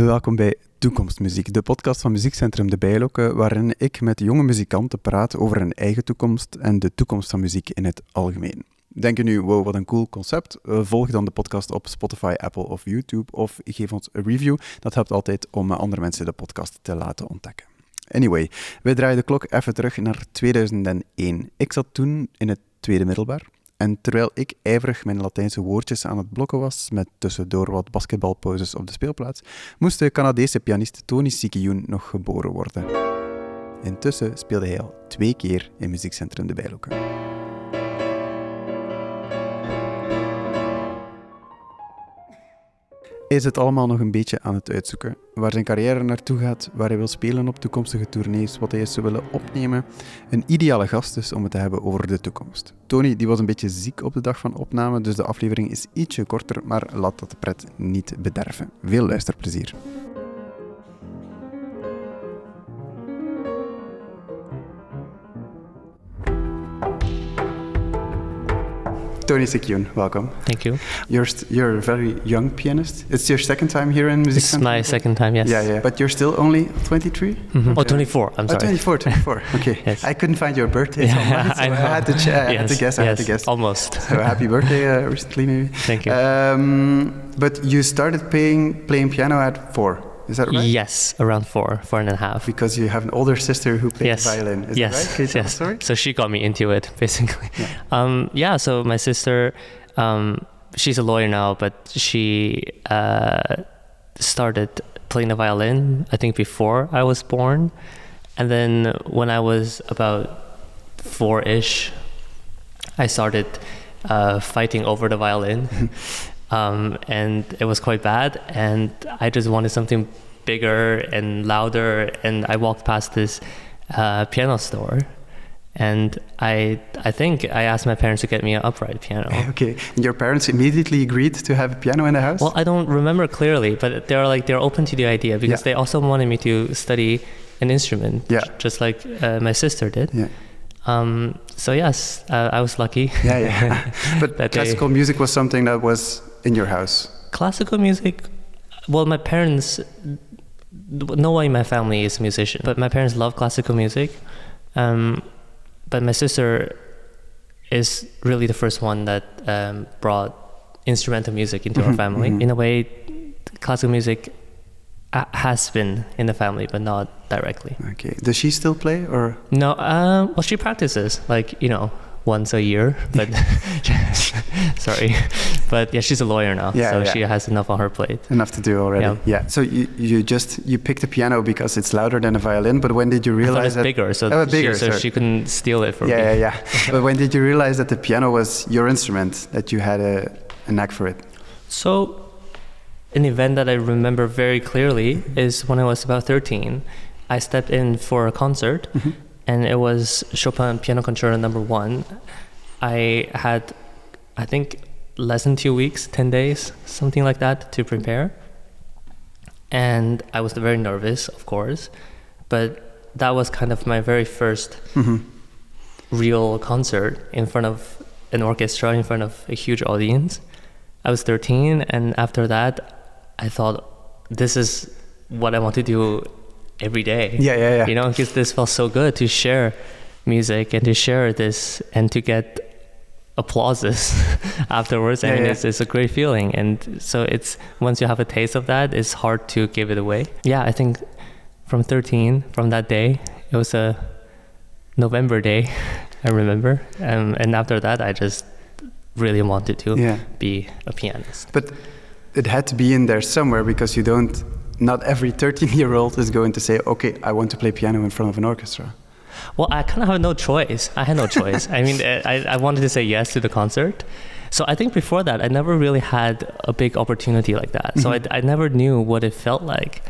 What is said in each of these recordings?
Welkom bij Toekomstmuziek, de podcast van Muziekcentrum De Bijloke, waarin ik met jonge muzikanten praat over hun eigen toekomst en de toekomst van muziek in het algemeen. Denk je nu, wow, wat een cool concept? Volg dan de podcast op Spotify, Apple of YouTube of geef ons een review. Dat helpt altijd om andere mensen de podcast te laten ontdekken. Anyway, wij draaien de klok even terug naar 2001. Ik zat toen in het tweede middelbaar. En terwijl ik ijverig mijn Latijnse woordjes aan het blokken was, met tussendoor wat basketbalpauzes op de speelplaats, moest de Canadese pianist Tony Siqi Yun nog geboren worden. Intussen speelde hij al 2 keer in Muziekcentrum De Bijloke. Hij is het allemaal nog een beetje aan het uitzoeken. Waar zijn carrière naartoe gaat, waar hij wil spelen op toekomstige tournees, wat hij eens zou willen opnemen. Een ideale gast dus om het te hebben over de toekomst. Tony die was een beetje ziek op de dag van opname, dus de aflevering is ietsje korter, maar laat dat de pret niet bederven. Veel luisterplezier. Tony Siqi Yun, welcome. Thank you. You're a very young pianist. It's your second time here in Muziekcentrum? It's my second time, yes. Yeah. But you're still only 23? Mm-hmm. Okay. Oh, 24, I'm sorry. 24. Okay. Yes. I couldn't find your birthday, so I had to guess. Almost. So happy birthday recently, maybe. Thank you. But you started playing piano at 4. Is that right? Yes, around 4.5. Because you have an older sister who plays violin. Is that right? Can you tell the story? So she got me into it, basically. Yeah. So my sister, she's a lawyer now, but she started playing the violin, I think, before I was born. And then when I was about 4-ish, I started fighting over the violin. And it was quite bad, and I just wanted something bigger and louder, and I walked past this piano store, and I think I asked my parents to get me an upright piano. Okay, and your parents immediately agreed to have a piano in the house? Well, I don't remember clearly, but they're open to the idea, because they also wanted me to study an instrument, just like my sister did. Yeah. So yes, I was lucky. Yeah. But classical music was something that was in your house? Classical music, well, my parents, no one in my family is a musician, but my parents love classical music. But my sister is really the first one that brought instrumental music into our family. In a way, classical music has been in the family, but not directly. Okay. Does she still play, or? No, well, she practices, once a year, but sorry, but she's a lawyer now, she has enough on her plate. Enough to do already. Yeah. So you picked the piano because it's louder than a violin, but when did you realize that? Bigger, so she couldn't steal it from me. Yeah. But when did you realize that the piano was your instrument, that you had a knack for it? So, an event that I remember very clearly is when I was about 13. I stepped in for a concert. And it was Chopin Piano Concerto No. 1. I had, I think, less than 2 weeks, 10 days, something like that, to prepare. And I was very nervous, of course. But that was kind of my very first real concert in front of an orchestra, in front of a huge audience. I was 13, and after that, I thought, this is what I want to do every day. Yeah. Because this felt so good to share music and to share this and to get applauses afterwards. It's a great feeling. And so it's, once you have a taste of that, it's hard to give it away. Yeah, I think from 13, from that day, it was a November day, I remember. And after that, I just really wanted to be a pianist. But it had to be in there somewhere, because not every 13-year-old is going to say, okay, I want to play piano in front of an orchestra. Well, I kind of have no choice. I had no choice. I mean, I wanted to say yes to the concert. So I think before that, I never really had a big opportunity like that. So I never knew what it felt like.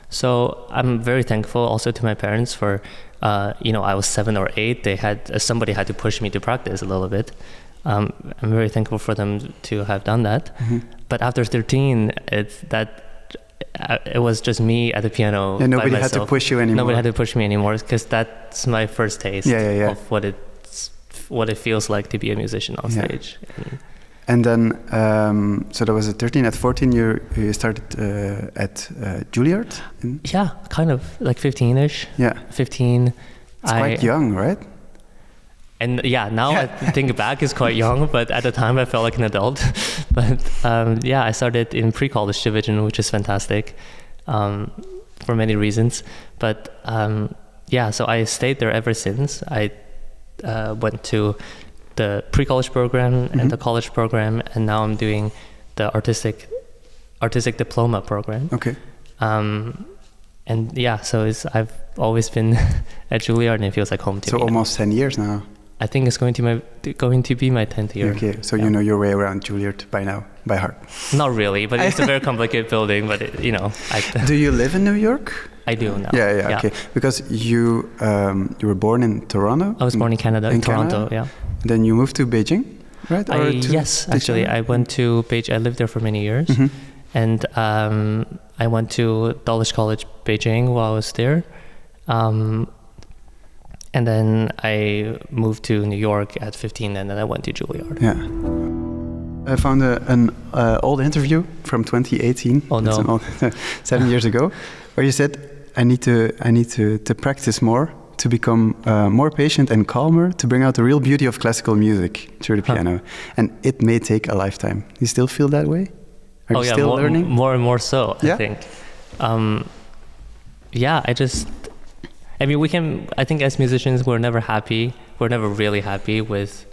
So I'm very thankful also to my parents for, I was 7 or 8. Somebody had to push me to practice a little bit. I'm very thankful for them to have done that. But after 13, it was just me at the piano. And nobody by had to push you anymore. Nobody had to push me anymore, because that's my first taste of what it feels like to be a musician on stage. And then, so that was at 13. At 14, you started at Juilliard? Yeah, kind of, like 15-ish. Yeah. 15. It's quite young, right? And yeah, now I think back, it's quite young, but at the time I felt like an adult. But I started in pre-college division, which is fantastic for many reasons. But so I stayed there ever since. I went to the pre-college program and the college program, and now I'm doing the artistic diploma program. Okay. So I've always been at Juilliard, and it feels like home to me. So almost 10 years now. I think it's going to be my 10th year. Okay, so you know your way around Juilliard by now, by heart. Not really, but it's a very complicated building. But Do you live in New York? I do now. Yeah. Okay. Because you were born in Toronto. I was born in Canada, in Toronto. Yeah. Then you moved to Beijing, right? Yes, actually, I went to Beijing. I lived there for many years, and I went to Dulwich College, Beijing, while I was there. And then I moved to New York at 15, and then I went to Juilliard. Yeah. I found an old interview from 2018. Oh no. 7 years ago, where you said, I need to practice more, to become more patient and calmer, to bring out the real beauty of classical music through the piano. And it may take a lifetime. You still feel that way? Are you still learning? More and more so, I think. I think as musicians, we're never happy. We're never really happy with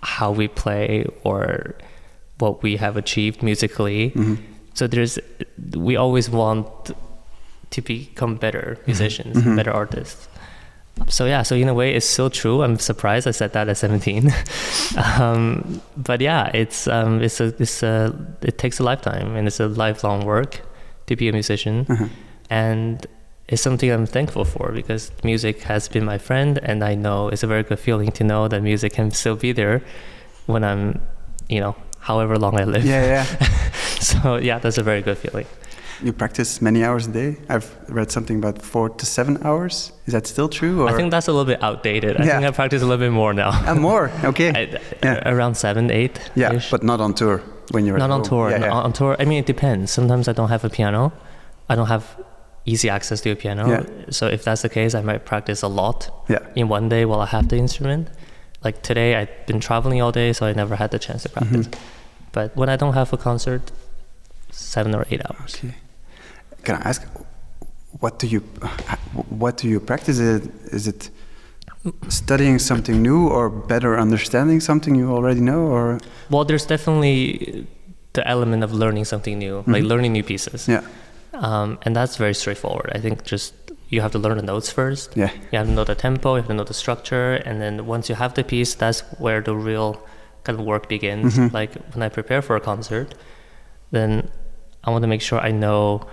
how we play or what we have achieved musically. Mm-hmm. So we always want to become better musicians, better artists. So in a way, it's still true. I'm surprised I said that at 17. It takes a lifetime, and it's a lifelong work to be a musician. And it's something I'm thankful for, because music has been my friend, and I know it's a very good feeling to know that music can still be there when I'm, however long I live. Yeah. So that's a very good feeling. You practice many hours a day? I've read something about 4 to 7 hours. Is that still true? Or? I think that's a little bit outdated. I think I practice a little bit more now. More? Okay. Around 7, 8. Yeah, but not on tour when you're not at on home. tour. Yeah. On tour, it depends. Sometimes I don't have a piano. I don't have easy access to a piano. Yeah. So if that's the case, I might practice a lot in one day while I have the instrument. Like today, I've been traveling all day, so I never had the chance to practice. But when I don't have a concert, 7 or 8 hours. Okay. Can I ask, what do you practice? Is it studying something new, or better understanding something you already know, or? Well, there's definitely the element of learning something new, like learning new pieces. Yeah. And that's very straightforward. I think just you have to learn the notes first. Yeah. You have to know the tempo, you have to know the structure, and then once you have the piece, that's where the real kind of work begins. Like when I prepare for a concert, then I want to make sure I know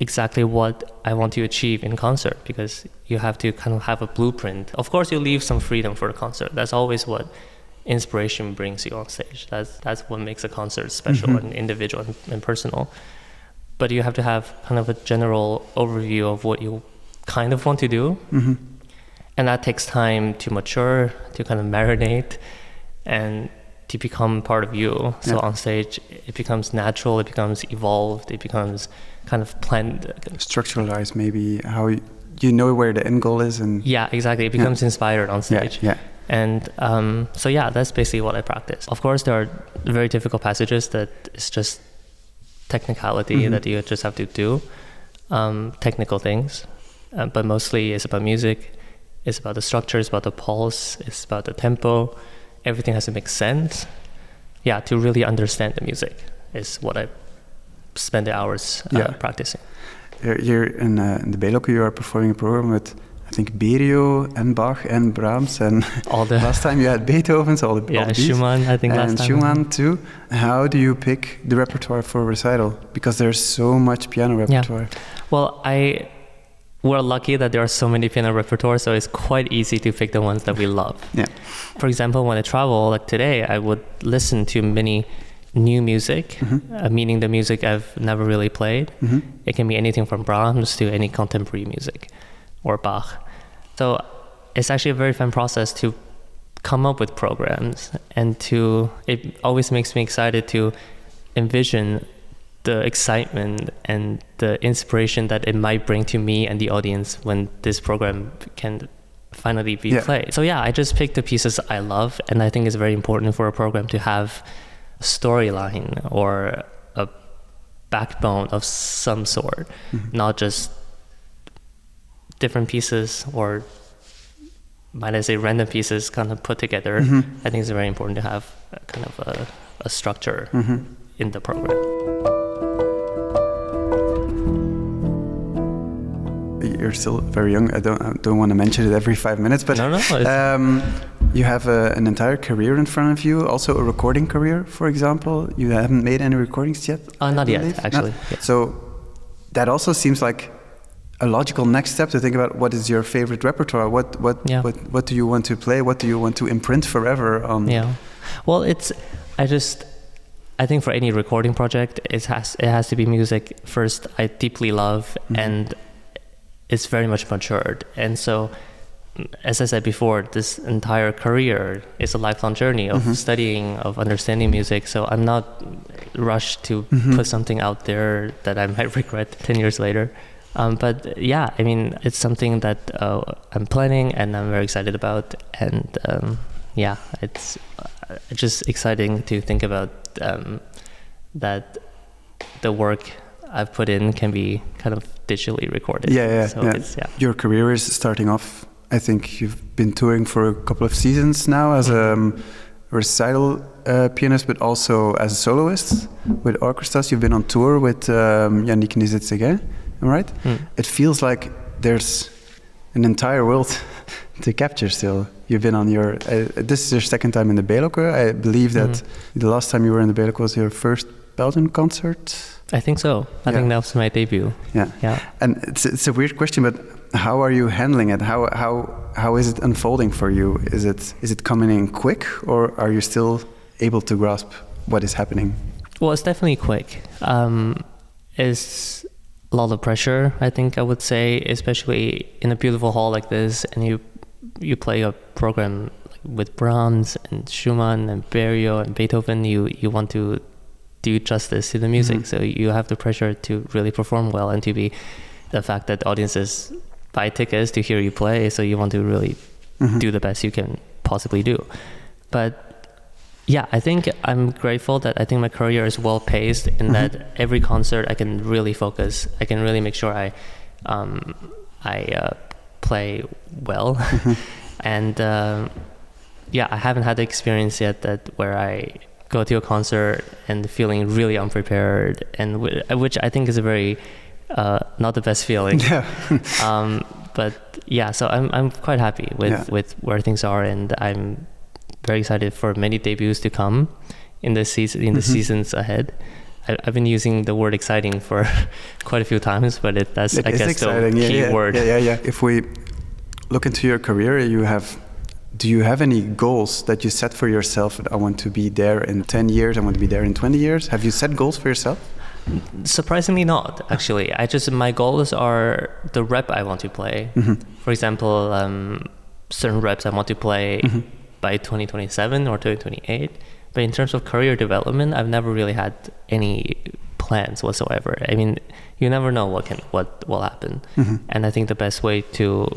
exactly what I want to achieve in concert, because you have to kind of have a blueprint. Of course, you leave some freedom for the concert. That's always what inspiration brings you on stage. That's what makes a concert special and individual and personal. But you have to have kind of a general overview of what you kind of want to do. And that takes time to mature, to kind of marinate, and to become part of you. So on stage, it becomes natural, it becomes evolved, it becomes kind of planned. Structuralized, maybe, how you know where the end goal is. And yeah, exactly. It becomes inspired on stage. Yeah. And that's basically what I practice. Of course, there are very difficult passages that it's just technicality that you just have to do, technical things. But mostly it's about music, it's about the structure, it's about the pulse, it's about the tempo. Everything has to make sense. Yeah, to really understand the music is what I spend the hours practicing. Here in the Bijloke, you are performing a program with, I think, Berio and Bach and Brahms, and last time you had Beethoven, so all the Schumann, I think, last time. And Schumann too. How do you pick the repertoire for a recital? Because there's so much piano repertoire. Yeah. Well, we're lucky that there are so many piano repertoire, so it's quite easy to pick the ones that we love. Yeah. For example, when I travel, like today, I would listen to many new music, meaning the music I've never really played. It can be anything from Brahms to any contemporary music or Bach. So it's actually a very fun process to come up with programs, and it always makes me excited to envision the excitement and the inspiration that it might bring to me and the audience when this program can finally be played. So I just pick the pieces I love, and I think it's very important for a program to have a storyline or a backbone of some sort, not just different pieces, or might I say random pieces kind of put together. I think it's very important to have kind of a structure in the program. You're still very young. I don't want to mention it every 5 minutes, but no. You have an entire career in front of you, also a recording career, for example. You haven't made any recordings yet? Not yet, actually. Yeah. So that also seems like a logical next step to think about what is your favorite repertoire? What do you want to play? What do you want to imprint forever on? Yeah. Well, I think for any recording project, it has to be music first I deeply love, and it's very much matured. And so, as I said before, this entire career is a lifelong journey of studying, of understanding music. So I'm not rushed to put something out there that I might regret 10 years later. But I mean, it's something that I'm planning and I'm very excited about. And it's just exciting to think about that the work I've put in can be kind of digitally recorded. Your career is starting off. I think you've been touring for a couple of seasons now as a recital pianist, but also as a soloist with orchestras. You've been on tour with Canadese, am I right? It feels like there's an entire world to capture still. You've been on this is your second time in the Bijloke. I believe that the last time you were in the Bijloke was your first Belgian concert. I think so. I think that was my debut. Yeah. And it's a weird question, but how are you handling it? How is it unfolding for you? Is it coming in quick, or are you still able to grasp what is happening? Well, it's definitely quick. It's a lot of pressure, I think I would say, especially in a beautiful hall like this, and you play a program with Brahms and Schumann and Berio and Beethoven. You want to do justice to the music, so you have the pressure to really perform well, and to be the fact that audiences buy tickets to hear you play, so you want to really do the best you can possibly do. But I think I'm grateful that I think my career is well paced in that every concert I can really focus. I can really make sure I play well. And I haven't had the experience yet where I go to a concert and feeling really unprepared, and which I think is a very not the best feeling. So I'm quite happy with where things are, and I'm very excited for many debuts to come in the seasons ahead. I've been using the word exciting for quite a few times, but that's I guess exciting. The key word. If we look into your career, do you have any goals that you set for yourself? I want to be there in 10 years. I want to be there in 20 years. Have you set goals for yourself? Surprisingly not, actually. My goals are the rep I want to play. For example, certain reps I want to play by 2027 or 2028. But in terms of career development, I've never really had any plans whatsoever. I mean, you never know what will happen. And I think the best way to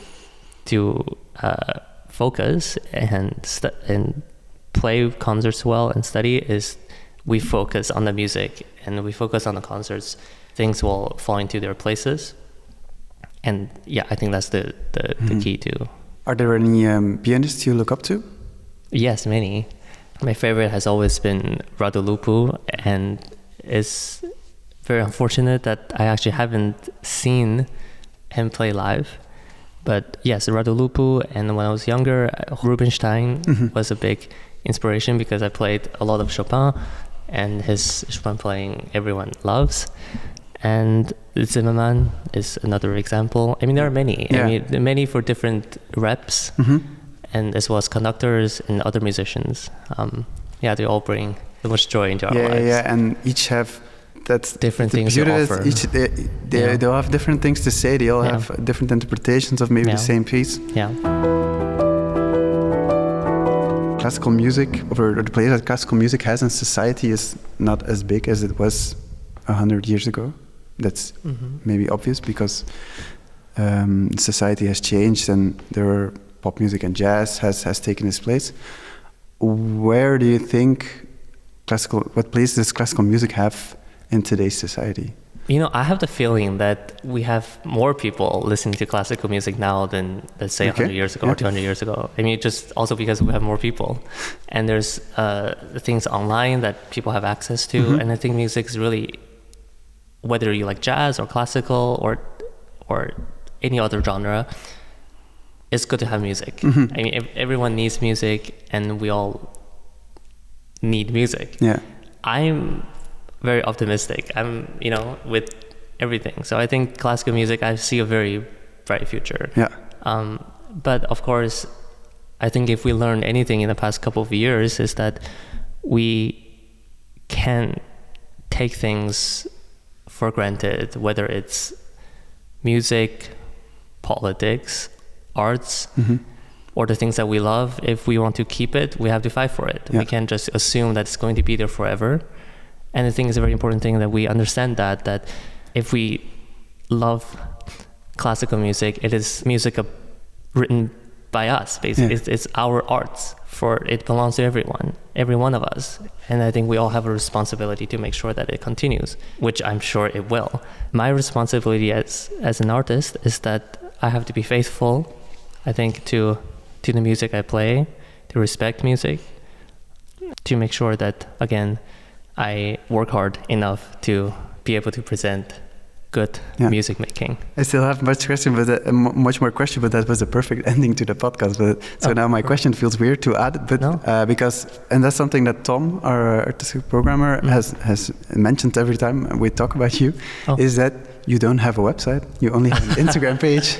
focus and play concerts well and study is we focus on the music and we focus on the concerts. Things will fall into their places. And I think that's the key too. Are there any pianists you look up to? Yes, many. My favorite has always been Radu Lupu, and it's very unfortunate that I actually haven't seen him play live. But yes, Radu Lupu, and when I was younger, Rubinstein was a big inspiration because I played a lot of Chopin, and his Chopin playing everyone loves. And Zimmerman is another example. I mean, there are many. I mean, many for different reps, and as well as conductors and other musicians. They all bring so much joy into our lives. And each have different things to offer. They all have different things to say. They all have different interpretations of maybe the same piece. classical music, or the place that classical music has in society is not as big as it was 100 years ago. That's maybe obvious because society has changed and there are pop music and jazz has taken its place. Where do you think what place does classical music have in today's society? I have the feeling that we have more people listening to classical music now than, let's say, 100 years ago or 200 years ago. I mean, just also because we have more people. And there's things online that people have access to. And I think music is really, whether you like jazz or classical or any other genre, it's good to have music. I mean, everyone needs music and we all need music. Yeah. I'm very optimistic. I'm, with everything. So I think classical music, I see a very bright future. Yeah. But of course, I think if we learned anything in the past couple of years is that we can take things for granted, whether it's music, politics, arts, or the things that we love. If we want to keep it, we have to fight for it. Yeah. We can't just assume that it's going to be there forever. And I think it's a very important thing that we understand that if we love classical music, it is music written by us, basically. Yeah. It's our arts. It belongs to every one of us. And I think we all have a responsibility to make sure that it continues, which I'm sure it will. My responsibility as an artist is that I have to be faithful, I think, to the music I play, to respect music, to make sure that, again, I work hard enough to be able to present good music making. I still have much more question, but that was a perfect ending to the podcast. So now my question feels weird to add, but because that's something that Tom, our artistic programmer, has mentioned every time we talk about you, is that you don't have a website. You only have an Instagram page.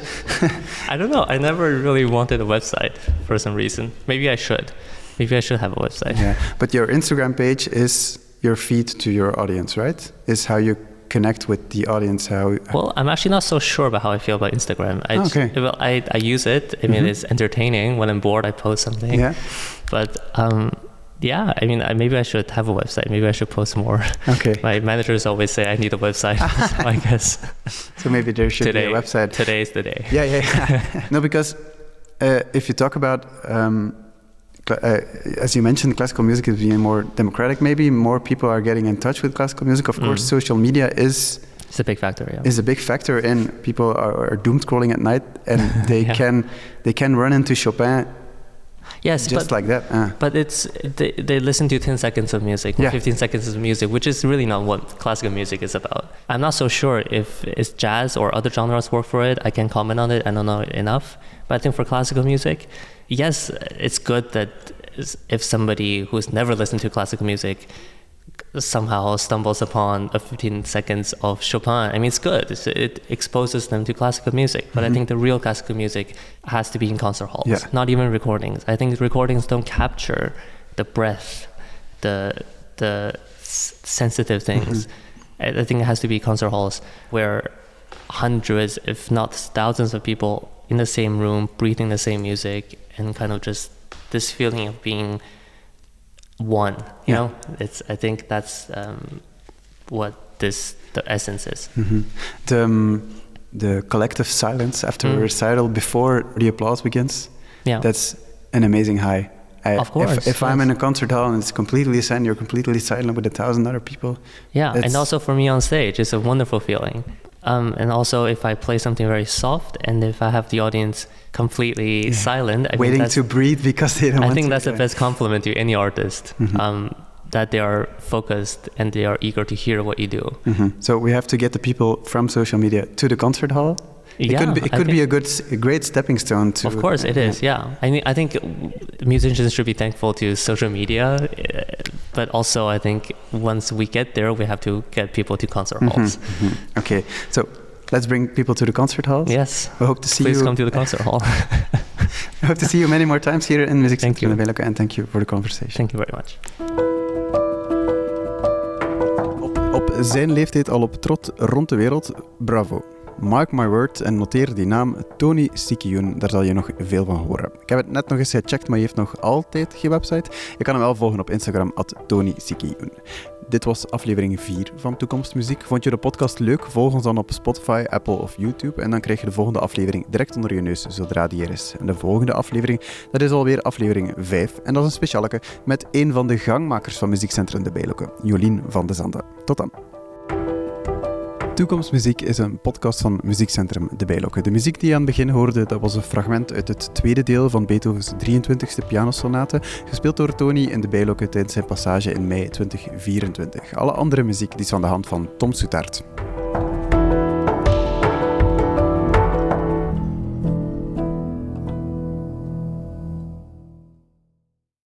I don't know. I never really wanted a website for some reason. Maybe I should. Maybe I should have a website. Yeah, but your Instagram page is your feed to your audience, right? Is how you connect with the audience. Well, I'm actually not so sure about how I feel about Instagram. I use it. I mean, it's entertaining. When I'm bored, I post something. Yeah. But I mean, maybe I should have a website. Maybe I should post more. Okay. My managers always say I need a website. So I guess. So maybe there should be a website. Today is the day. Yeah. No, because if you talk about as you mentioned, classical music is being more democratic. Maybe more people are getting in touch with classical music. Of course, social media is a big factor. Yeah. Is a big factor, and people are doom scrolling at night, and they can run into Chopin. Yes, like that. But they listen to 10 seconds of music, or 15 seconds of music, which is really not what classical music is about. I'm not so sure if it's jazz or other genres work for it. I can't comment on it. I don't know it enough. But I think for classical music, yes, it's good that if somebody who's never listened to classical music somehow stumbles upon a 15 seconds of Chopin, I mean, it's good. It exposes them to classical music. But I think the real classical music has to be in concert halls, not even recordings. I think recordings don't capture the breadth, the sensitive things. I think it has to be concert halls where hundreds, if not thousands of people in the same room, breathing the same music, and kind of just this feeling of being one, you know? I think that's what the essence is. The collective silence after a recital before the applause begins, that's an amazing high. Of course. If I'm in a concert hall and it's completely silent, you're completely silent with 1,000 other people. Yeah, and also for me on stage, it's a wonderful feeling. And also if I play something very soft and if I have the audience completely silent, waiting to breathe because they don't want to. I think that's the best compliment to any artist, that they are focused and they are eager to hear what you do. So we have to get the people from social media to the concert hall. It could be a great stepping stone to. Of course, it is. Yeah, I think musicians should be thankful to social media, but also I think once we get there, we have to get people to concert halls. Okay, so let's bring people to the concert halls. Yes, we hope to see you. Please come to the concert hall. I hope to see you many more times here in Muziekcentrum De Bijloke, and thank you for the conversation. Thank you very much. Op zijn leeftijd al op trot rond de wereld, bravo. Mark my word en noteer die naam Tony Siqi Yun, daar zal je nog veel van horen. Ik heb het net nog eens gecheckt, maar hij heeft nog altijd geen website. Je kan hem wel volgen op Instagram, @Tony Siqi Yun. Dit was aflevering 4 van Toekomstmuziek. Vond je de podcast leuk? Volg ons dan op Spotify, Apple of YouTube en dan krijg je de volgende aflevering direct onder je neus, zodra die er is. En de volgende aflevering, dat is alweer aflevering 5 en dat is een specialeke met een van de gangmakers van Muziekcentrum De Bijloke, Jolien van de Zande. Tot dan. Toekomstmuziek is een podcast van Muziekcentrum De Bijloke. De muziek die je aan het begin hoorde, dat was een fragment uit het tweede deel van Beethovens 23e pianosonate, gespeeld door Tony in De Bijloke tijdens zijn passage in mei 2024. Alle andere muziek die is van de hand van Tom Soetaert.